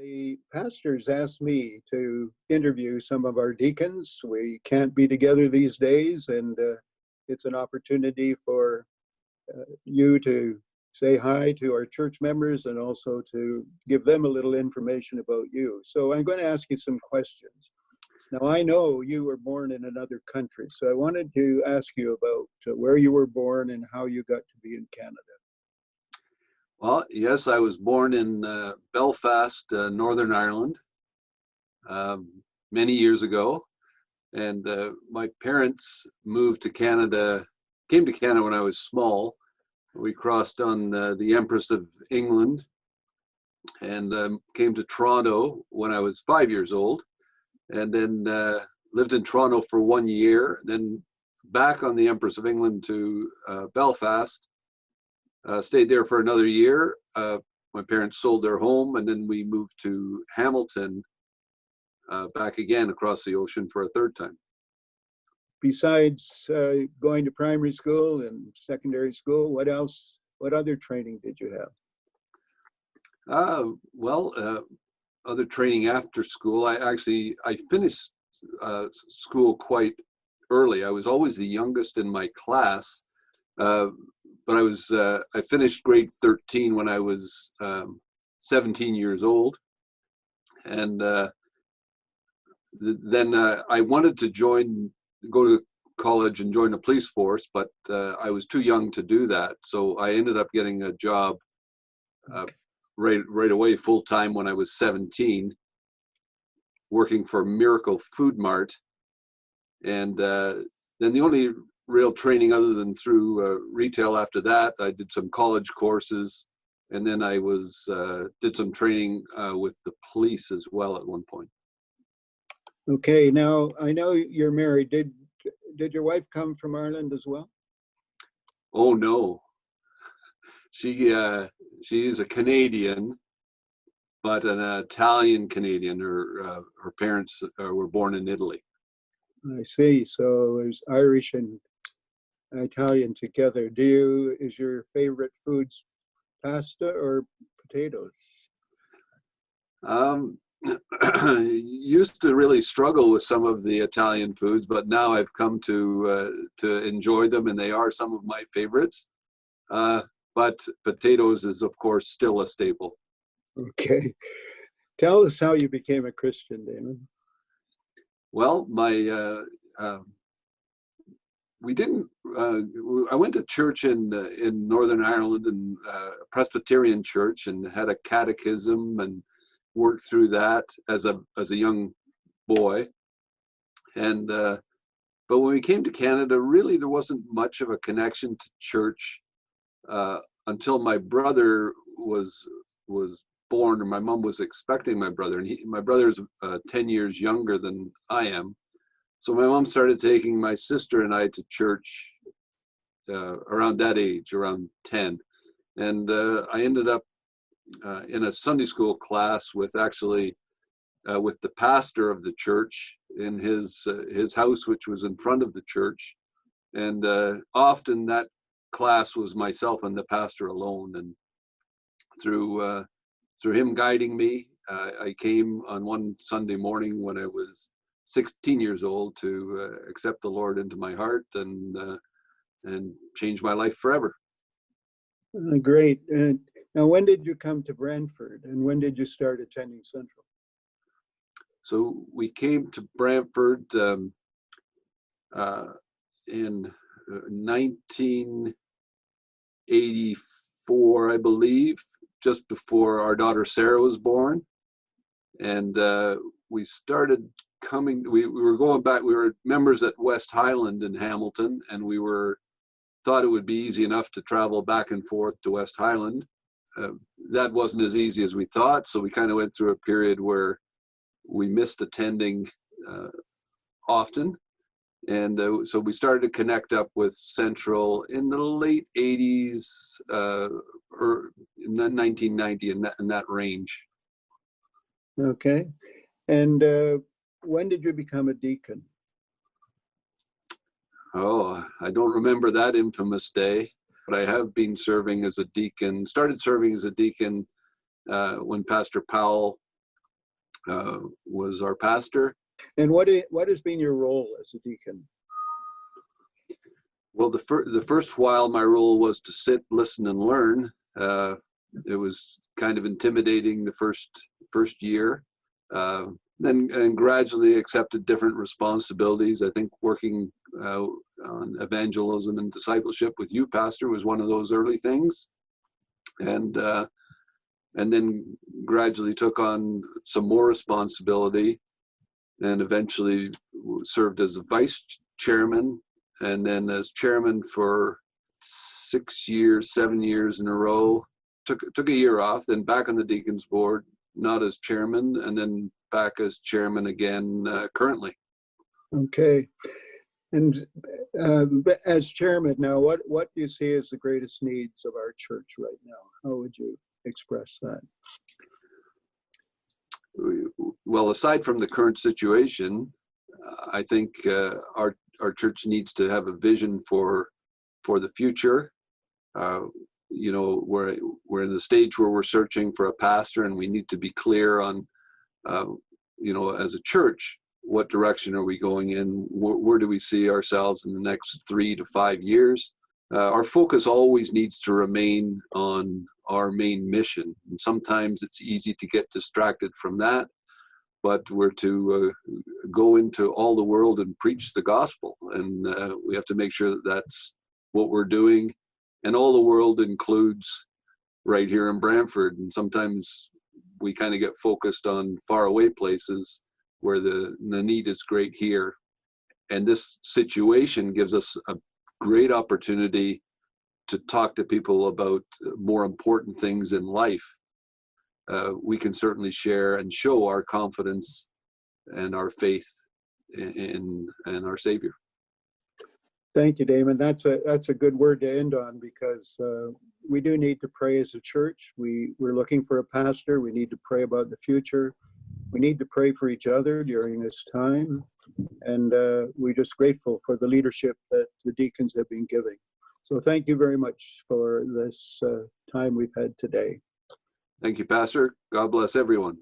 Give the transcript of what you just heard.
The pastors asked me to interview some of our deacons. We can't be together these days, and it's an opportunity for you to say hi to our church members and also to give them a little information about you. So I'm going to ask you some questions. Now, I know you were born in another country, so I wanted to ask you about where you were born and how you got to be in Canada. Well, yes, I was born in Belfast, Northern Ireland, many years ago. And my parents moved to Canada, came to Canada when I was small. We crossed on the Empress of England and came to Toronto when I was 5 years old. And then lived in Toronto for 1 year, then back on the Empress of England to Belfast. Stayed there for another year. My parents sold their home, and then we moved to Hamilton, back again across the ocean for a third time. Besides going to primary school and secondary school, what else? What other training did you have? Other training after school. I finished school quite early. I was always the youngest in my class. But I finished grade 13 when I was 17 years old. And then I wanted to go to college and join the police force, but I was too young to do that. So I ended up getting a job right away, full time, when I was 17, working for Miracle Food Mart. And then the only real training other than through retail after that, I did some college courses, and then I did some training with the police as well at one point. Okay, now I know you're married. Did your wife come from Ireland as well? Oh no, she is a Canadian, but an Italian Canadian. Her parents were born in Italy. I see. So there's Irish and Italian together. Is your favorite foods pasta or potatoes? Used to really struggle with some of the Italian foods, but now I've come to enjoy them, and they are some of my favorites. But potatoes is, of course, still a staple. Okay. Tell us how you became a Christian, Damon. Well, I went to church in Northern Ireland, and a Presbyterian church, and had a catechism and worked through that as a young boy. And but when we came to Canada, really there wasn't much of a connection to church until my brother was born, or my mom was expecting my brother, and my brother's 10 years younger than I am. So my mom started taking my sister and I to church around that age, around 10. And I ended up in a Sunday school class with the pastor of the church in his house, which was in front of the church. And often that class was myself and the pastor alone. And through him guiding me, I came on one Sunday morning when I was 16 years old to accept the Lord into my heart and change my life forever. Great. Now, when did you come to Brantford, and when did you start attending Central? So we came to Brantford in 1984, I believe, just before our daughter Sarah was born. And we started coming, we were going back, we were members at West Highland in Hamilton, and we thought it would be easy enough to travel back and forth to West Highland. That wasn't as easy as we thought, so we kind of went through a period where we missed attending often. And so we started to connect up with Central in the late 80s, or in 1990, in that range. Okay. And when did you become a deacon? Oh, I don't remember that infamous day, but I have been serving as a deacon, started serving as a deacon when Pastor Powell was our pastor. And what has been your role as a deacon? Well, the first while my role was to sit, listen, and learn. It was kind of intimidating the first year. Then gradually accepted different responsibilities. I think working on evangelism and discipleship with you, Pastor, was one of those early things. And then gradually took on some more responsibility, and eventually served as a vice chairman, and then as chairman for 7 years in a row. Took a year off, then back on the deacons board, not as chairman, and then back as chairman again currently. Okay. And but as chairman now, what do you see as the greatest needs of our church right now? How would you express that? Well, aside from the current situation, I think our church needs to have a vision for the future. We're in the stage where we're searching for a pastor, and we need to be clear on, as a church, what direction are we going in? Where do we see ourselves in the next 3 to 5 years? Our focus always needs to remain on our main mission. And sometimes it's easy to get distracted from that, but we're to go into all the world and preach the gospel. And we have to make sure that that's what we're doing. And all the world includes right here in Brantford. And sometimes we kind of get focused on faraway places where the need is great here. And this situation gives us a great opportunity to talk to people about more important things in life. We can certainly share and show our confidence and our faith in our Savior. Thank you, Damon. That's a good word to end on, because we do need to pray as a church. We're looking for a pastor. We need to pray about the future. We need to pray for each other during this time. And we're just grateful for the leadership that the deacons have been giving. So thank you very much for this time we've had today. Thank you, Pastor. God bless everyone.